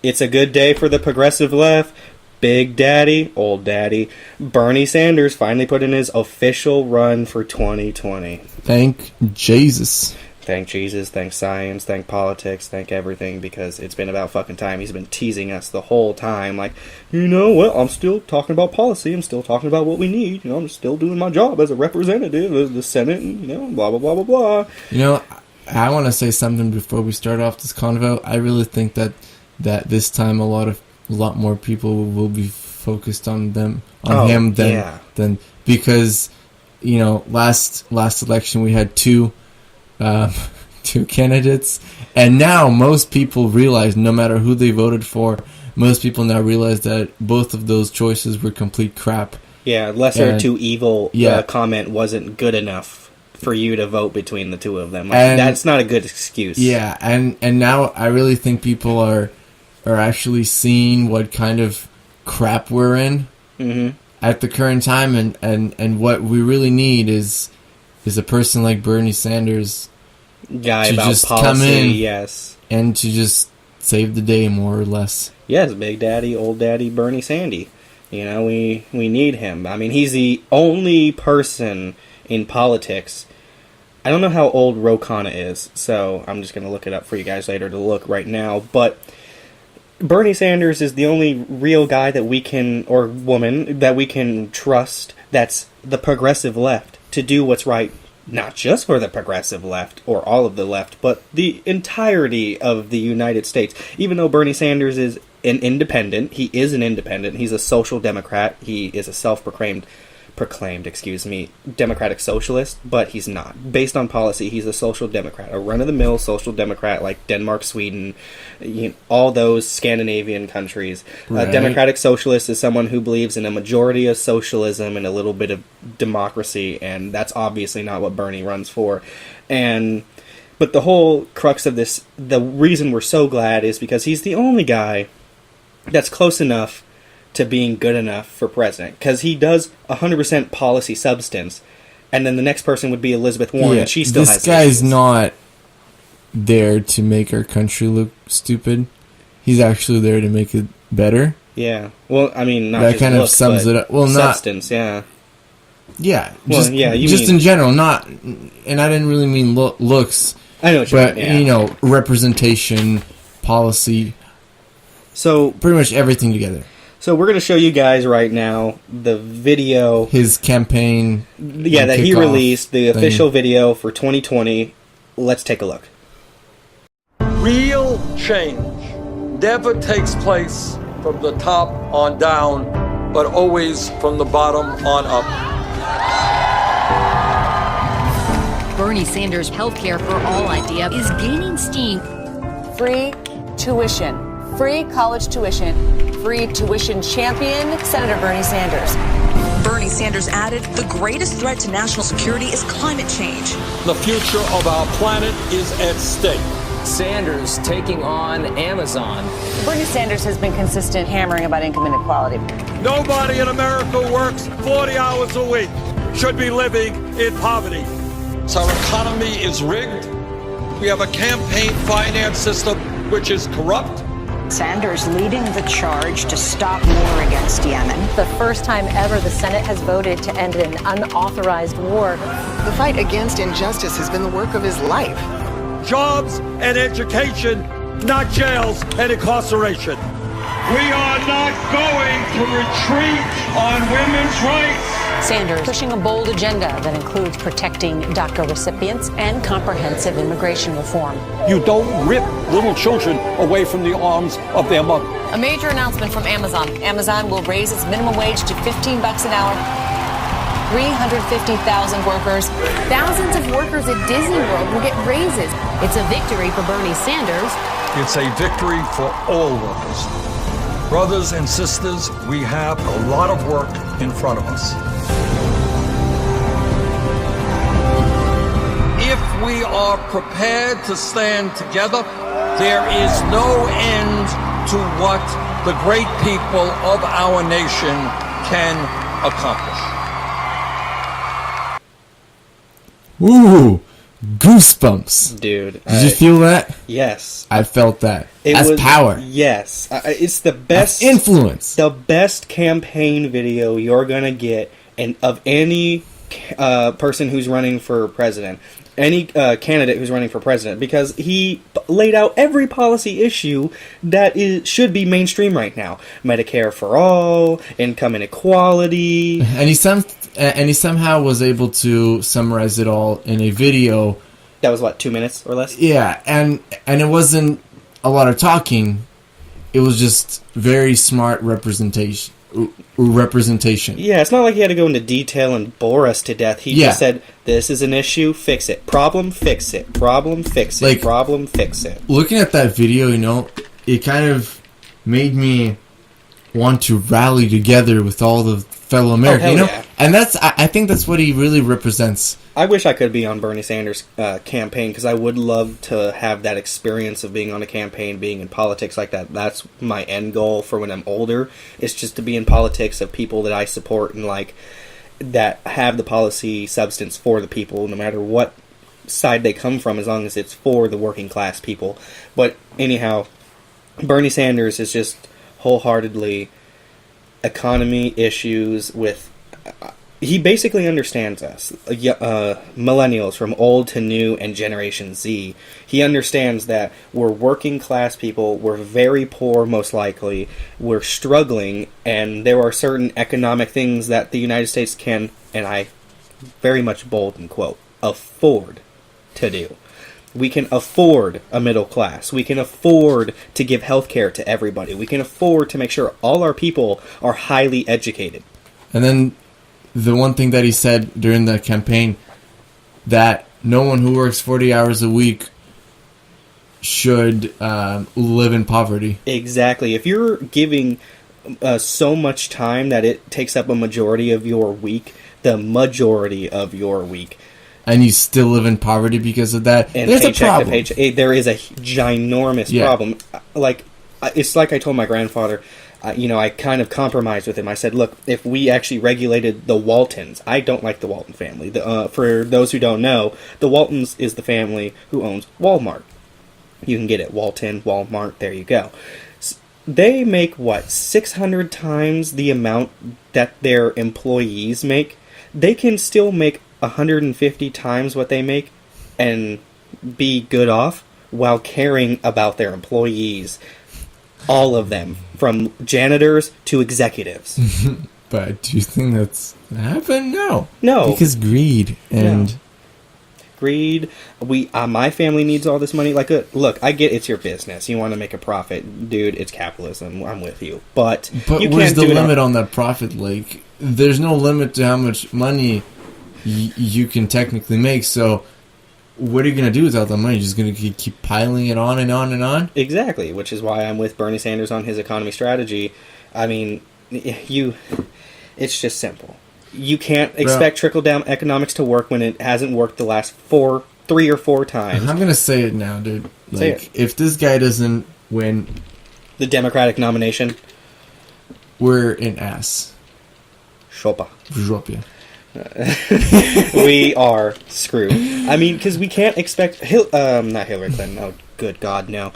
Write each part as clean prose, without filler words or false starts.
It's a good day for the progressive left. Big Daddy, Old Daddy, Bernie Sanders finally put in his official run for 2020. Thank Jesus. Thank Jesus, thank science, thank politics, thank everything, because it's been about fucking time. He's been teasing us the whole time, like, I'm still talking about policy, I'm still talking about what we need, I'm still doing my job as a representative of the Senate, and, blah, blah, blah, blah, blah. I want to say something before we start off this convo. I really think that this time a lot more people will be focused on him than because last election we had two candidates, and now most people realize, no matter who they voted for, most people now realize that both of those choices were complete crap. Yeah, lesser to evil comment wasn't good enough for you to vote between the two of them. That's not a good excuse. Yeah, and now I really think people are actually seeing what kind of crap we're in at the current time, and what we really need is a person like Bernie Sanders, guy to about just policy, come in, yes, and to just save the day, more or less. Yes, Big Daddy, Old Daddy, Bernie Sandy. We need him. I mean, he's the only person in politics. I don't know how old Ro Khanna is, so I'm just going to look it up for you guys later to look right now, but Bernie Sanders is the only real guy that we can, or woman, that we can trust that's the progressive left to do what's right, not just for the progressive left or all of the left, but the entirety of the United States. Even though Bernie Sanders is an independent, he is an independent, he's a social democrat, he is a self-proclaimed democratic socialist, but he's not. Based on policy, he's a social democrat, a run-of-the-mill social democrat like Denmark, Sweden, all those Scandinavian countries. Right. A democratic socialist is someone who believes in a majority of socialism and a little bit of democracy, and that's obviously not what Bernie runs for. But the whole crux of this, the reason we're so glad is because he's the only guy that's close enough to being good enough for president, because he does 100% policy substance, and then the next person would be Elizabeth Warren, and she still has this guy's not there to make our country look stupid. He's actually there to make it better. Yeah. Well, I mean, not that just kind look, of sums it up. Well, substance, yeah. Yeah. Well, just in general, not, and I didn't really mean looks. I know what you mean, yeah. Representation, policy. So pretty much everything together. So we're going to show you guys right now the video. His campaign. Yeah, that he released, the official video for 2020. Let's take a look. Real change never takes place from the top on down, but always from the bottom on up. Bernie Sanders' healthcare for all idea is gaining steam. Free tuition. Free college tuition. Free tuition champion, Senator Bernie Sanders. Bernie Sanders added, the greatest threat to national security is climate change. The future of our planet is at stake. Sanders taking on Amazon. Bernie Sanders has been consistent hammering about income inequality. Nobody in America works 40 hours a week, should be living in poverty. So our economy is rigged. We have a campaign finance system which is corrupt. Sanders leading the charge to stop war against Yemen. The first time ever the Senate has voted to end an unauthorized war. The fight against injustice has been the work of his life. Jobs and education, not jails and incarceration. We are not going to retreat on women's rights. Sanders pushing a bold agenda that includes protecting DACA recipients and comprehensive immigration reform. You don't rip little children away from the arms of their mother. A major announcement from Amazon. Amazon will raise its minimum wage to $15 an hour. 350,000 workers. Thousands of workers at Disney World will get raises. It's a victory for Bernie Sanders. It's a victory for all workers. Brothers and sisters, we have a lot of work in front of us. If we are prepared to stand together, there is no end to what the great people of our nation can accomplish. Ooh, goosebumps. Dude. Did you feel that? Yes. I felt that. It was power. Yes. It's the best... That's influence. The best campaign video you're going to get of any person who's running for president. Any candidate who's running for president, because he laid out every policy issue that should be mainstream right now. Medicare for all, income inequality. And he somehow was able to summarize it all in a video. That was, 2 minutes or less? Yeah, and it wasn't a lot of talking. It was just very smart representation. Yeah, it's not like he had to go into detail and bore us to death. He just said, this is an issue, fix it. Problem, fix it. Problem, fix it. Problem, fix it. Looking at that video, it kind of made me want to rally together with all the fellow Americans, Yeah. And I think that's what he really represents. I wish I could be on Bernie Sanders' campaign, because I would love to have that experience of being on a campaign, being in politics like that. That's my end goal for when I'm older. It's just to be in politics of people that I support and like, that have the policy substance for the people, no matter what side they come from, as long as it's for the working class people. But anyhow, Bernie Sanders is just wholeheartedly economy issues with... he basically understands us, millennials from old to new and Generation Z. He understands that we're working class people, we're very poor most likely, we're struggling, and there are certain economic things that the United States can, and I very much bold and quote, afford to do. We can afford a middle class. We can afford to give health care to everybody. We can afford to make sure all our people are highly educated. And then the one thing that he said during the campaign, that no one who works 40 hours a week should live in poverty. Exactly. If you're giving so much time that it takes up a majority of your week, the majority of your week, and you still live in poverty because of that, and there's paycheck a problem. to paycheck, there is a ginormous problem. Like, it's like I told my grandfather, I kind of compromised with him. I said, look, if we actually regulated the Waltons, I don't like the Walton family. For those who don't know, the Waltons is the family who owns Walmart. You can get it, Walton, Walmart, there you go. They make, 600 times the amount that their employees make? They can still make 150 times what they make and be good off while caring about their employees. All of them, from janitors to executives. But do you think that's happened? No. No. Because greed and... No. Greed. My family needs all this money. Look, I get it's your business. You want to make a profit. Dude, it's capitalism. I'm with you. But you where's can't the limit on that profit? Like, there's no limit to how much money you can technically make, so what are you going to do without the money? You're just going to keep piling it on and on and on? Exactly, which is why I'm with Bernie Sanders on his economy strategy. I mean, it's just simple. You can't expect trickle-down economics to work when it hasn't worked the last 3 or 4 times. I'm going to say it now, dude. Say it. If this guy doesn't win the Democratic nomination, we're an ass. Chopa. We are screwed. I mean, because we can't expect... not Hillary Clinton. Oh, good God, no.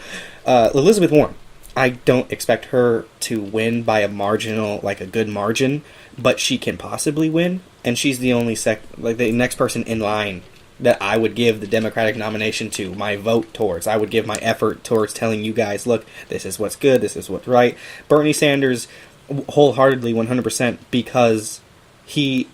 Elizabeth Warren. I don't expect her to win by a good margin, but she can possibly win, and she's the only the next person in line that I would give the Democratic nomination to, my vote towards. I would give my effort towards telling you guys, look, this is what's good, this is what's right. Bernie Sanders, wholeheartedly, 100%, because he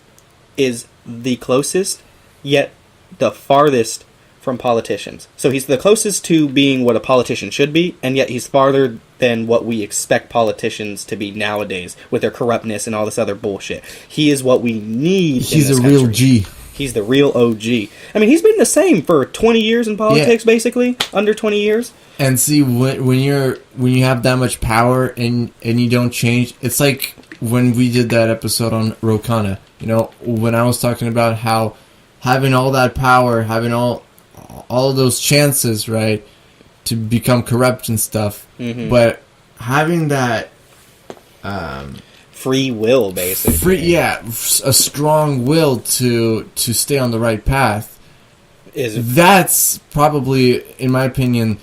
is the closest, yet the farthest from politicians. So he's the closest to being what a politician should be, and yet he's farther than what we expect politicians to be nowadays with their corruptness and all this other bullshit. He is what we need. He's a real G. He's the real OG. I mean, he's been the same for 20 years in politics, basically. Under 20 years. And see, when you have that much power and you don't change, it's like when we did that episode on Ro Khanna. When I was talking about how having all that power, having all of those chances, right, to become corrupt and stuff, but having that free will, basically. A strong will to stay on the right path. that's probably, in my opinion,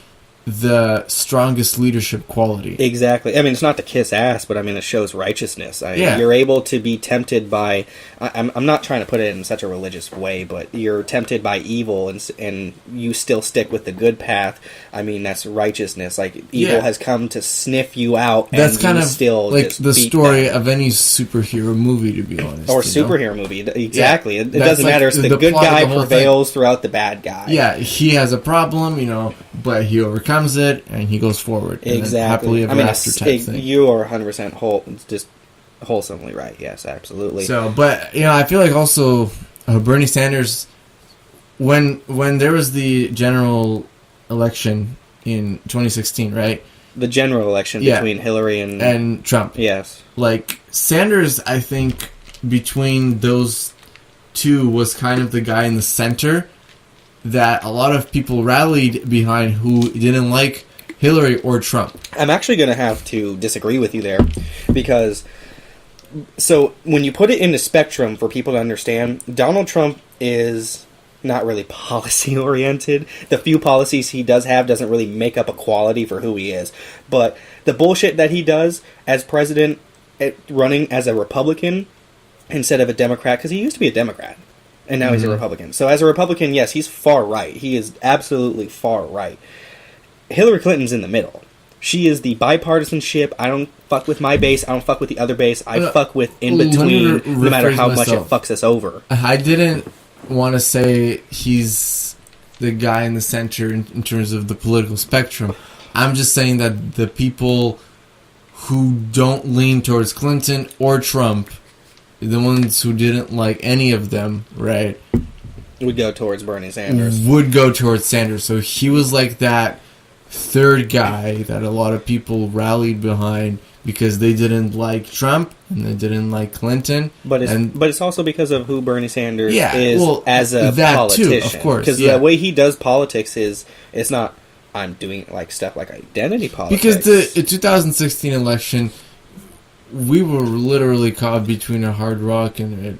the strongest leadership quality. Exactly. I mean, it's not to kiss ass, but I mean, it shows righteousness. Yeah. You're able to be tempted by... I'm not trying to put it in such a religious way, but you're tempted by evil and you still stick with the good path. I mean, that's righteousness. Like, evil has come to sniff you out, and that's kind of still like just the beat story them. of any superhero movie, to be honest. Or superhero movie. Exactly. Yeah. It doesn't matter. It's the good guy prevails throughout the bad guy. Yeah, he has a problem, but he overcomes it, and he goes forward. Exactly. Happily ever after type thing. You are 100% just wholesomely right. Yes, absolutely. So, but I feel like also Bernie Sanders, when there was the general election in 2016, right? The general election between Hillary and Trump. Yes. Like, Sanders, I think, between those two was kind of the guy in the center that a lot of people rallied behind who didn't like Hillary or Trump. I'm actually going to have to disagree with you there, because so when you put it in the spectrum for people to understand, Donald Trump is not really policy oriented. The few policies he does have doesn't really make up a quality for who he is. But the bullshit that he does as president, running as a Republican instead of a Democrat, because he used to be a Democrat and now he's a Republican. So as a Republican, yes, he's far right. He is absolutely far right. Hillary Clinton's in the middle. She is the bipartisanship. I don't fuck with my base. I don't fuck with the other base. I fuck with in between, no matter how much it fucks us over. I didn't want to say he's the guy in the center in terms of the political spectrum. I'm just saying that the people who don't lean towards Clinton or Trump, the ones who didn't like any of them, right, would go towards Bernie Sanders. Would go towards Sanders. So he was like that third guy that a lot of people rallied behind because they didn't like Trump and they didn't like Clinton. But it's also because of who Bernie Sanders is as a politician. Too, of course. Because the way he does politics it's not, I'm doing like stuff like identity politics. Because the 2016 election, we were literally caught between a hard rock and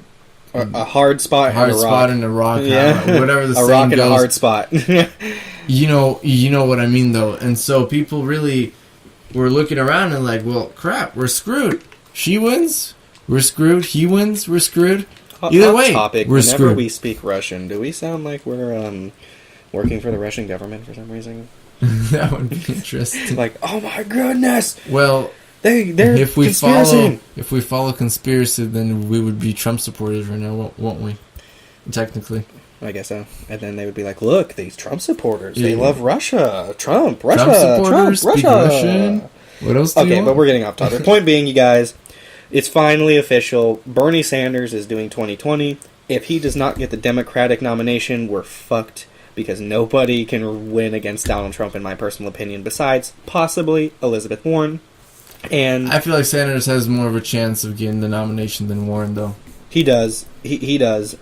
a hard spot, and a rock. Yeah. Whatever the a rock and a hard spot. You know what I mean, though. And so people really were looking around and like, well, crap, we're screwed. She wins, we're screwed. He wins, we're screwed. Either way, we're screwed. Whenever we speak Russian, do we sound like we're working for the Russian government for some reason? That would be interesting. Like, oh my goodness! Well, they're if we conspiracy. follow conspiracy, then we would be Trump supporters right now, won't we? Technically. I guess so. And then they would be like, look, these Trump supporters, they love Russia. Trump, Russia, Trump supporters, Russia. Russian. What else do you want? But we're getting off topic. Point being, you guys, it's finally official. Bernie Sanders is doing 2020. If he does not get the Democratic nomination, we're fucked, because nobody can win against Donald Trump, in my personal opinion, besides possibly Elizabeth Warren. And I feel like Sanders has more of a chance of getting the nomination than Warren, though. He does. He does.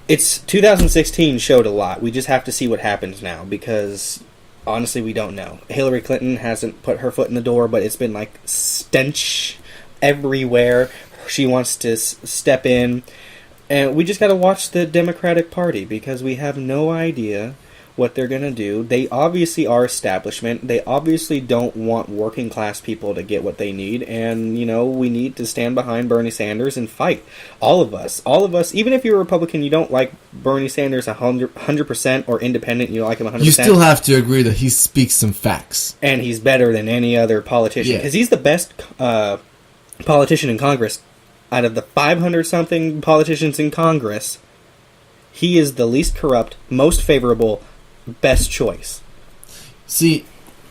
It's 2016 showed a lot. We just have to see what happens now, because honestly, we don't know. Hillary Clinton hasn't put her foot in the door, but it's been like stench everywhere. She wants to step in, and we just got to watch the Democratic Party, because we have no idea what they're going to do. They obviously are establishment. They obviously don't want working class people to get what they need, and we need to stand behind Bernie Sanders and fight. All of us, even if you're a Republican, you don't like Bernie Sanders 100% or independent, you don't like him 100%. You still have to agree that he speaks some facts. And he's better than any other politician, because he's the best politician in Congress. Out of the 500-something politicians in Congress, he is the least corrupt, most favorable, best choice. See,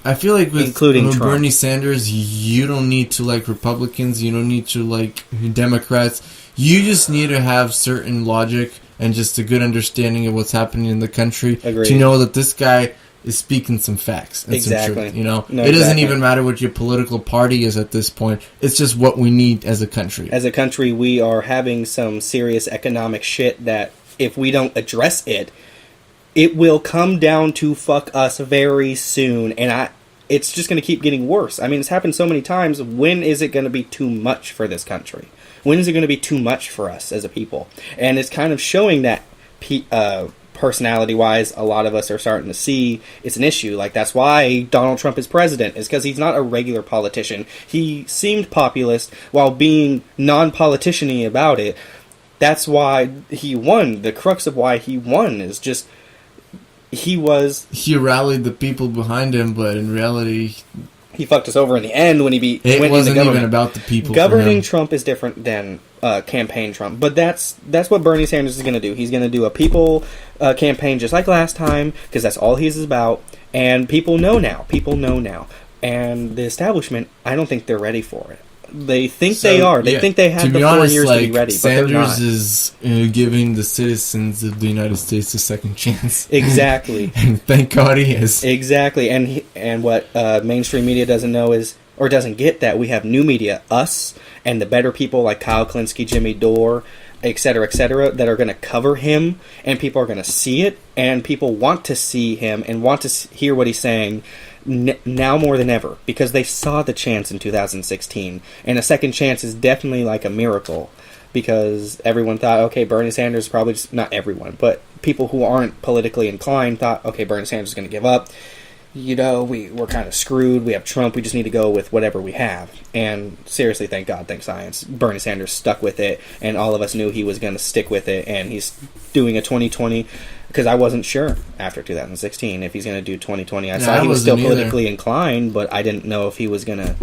I feel like with including Bernie Sanders, you don't need to like Republicans, you don't need to like Democrats. You just need to have certain logic and just a good understanding of what's happening in the country. Agreed. To know that this guy is speaking some facts and some truth. It doesn't even matter what your political party is at this point. It's just what we need as a country. As a country, we are having some serious economic shit that if we don't address it, it will come down to fuck us very soon, and it's just going to keep getting worse. I mean, it's happened so many times. When is it going to be too much for this country? When is it going to be too much for us as a people? And it's kind of showing that personality-wise, a lot of us are starting to see it's an issue. Like, that's why Donald Trump is president, is because he's not a regular politician. He seemed populist while being non-politician-y about it. That's why he won. The crux of why he won is just he rallied the people behind him, but in reality, he fucked us over in the end when he it wasn't even about the people. Governing Trump is different than campaign Trump, but that's what Bernie Sanders is going to do. He's going to do a people campaign just like last time, because that's all he's about, and people know now. And the establishment, I don't think they're ready for it. They think they are. They think they have the 4 years to be ready, but they're not. Sanders is giving the citizens of the United States a second chance. Exactly. And thank God he is. Exactly. And what mainstream media doesn't know is, or doesn't get, that we have new media, us, and the better people like Kyle Klinsky, Jimmy Dore, et cetera, that are going to cover him, and people are going to see it, and people want to see him and want to hear what he's saying now more than ever, because they saw the chance in 2016, and a second chance is definitely like a miracle, because everyone thought, okay, Bernie Sanders probably just, not everyone, but people who aren't politically inclined thought, okay, Bernie Sanders is going to give up. You know, we're kind of screwed. We have Trump. We just need to go with whatever we have. And seriously, thank God, thank science, Bernie Sanders stuck with it, and all of us knew he was going to stick with it, and he's doing a 2020, because I wasn't sure after 2016 if he's going to do 2020. I saw he was still politically inclined, but I didn't know if he was going to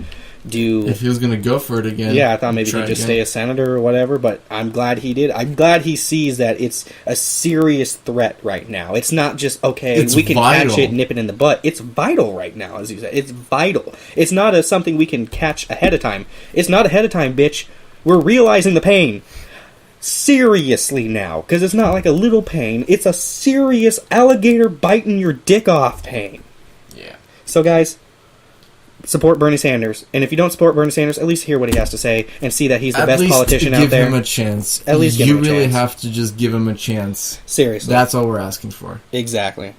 if he was going to go for it again. Yeah, I thought maybe he'd just stay a senator or whatever, but I'm glad he did. I'm glad he sees that it's a serious threat right now. It's not just, okay, we can catch it and nip it in the butt. It's vital right now, as you said. It's vital. It's not something we can catch ahead of time. It's not ahead of time, bitch. We're realizing the pain. Seriously now, because it's not like a little pain. It's a serious alligator biting your dick off pain. Yeah. So, guys, support Bernie Sanders, and if you don't support Bernie Sanders, at least hear what he has to say and see that he's the best politician out there. Give him a chance. At least give him a chance. You really have to just give him a chance. Seriously, that's all we're asking for. Exactly.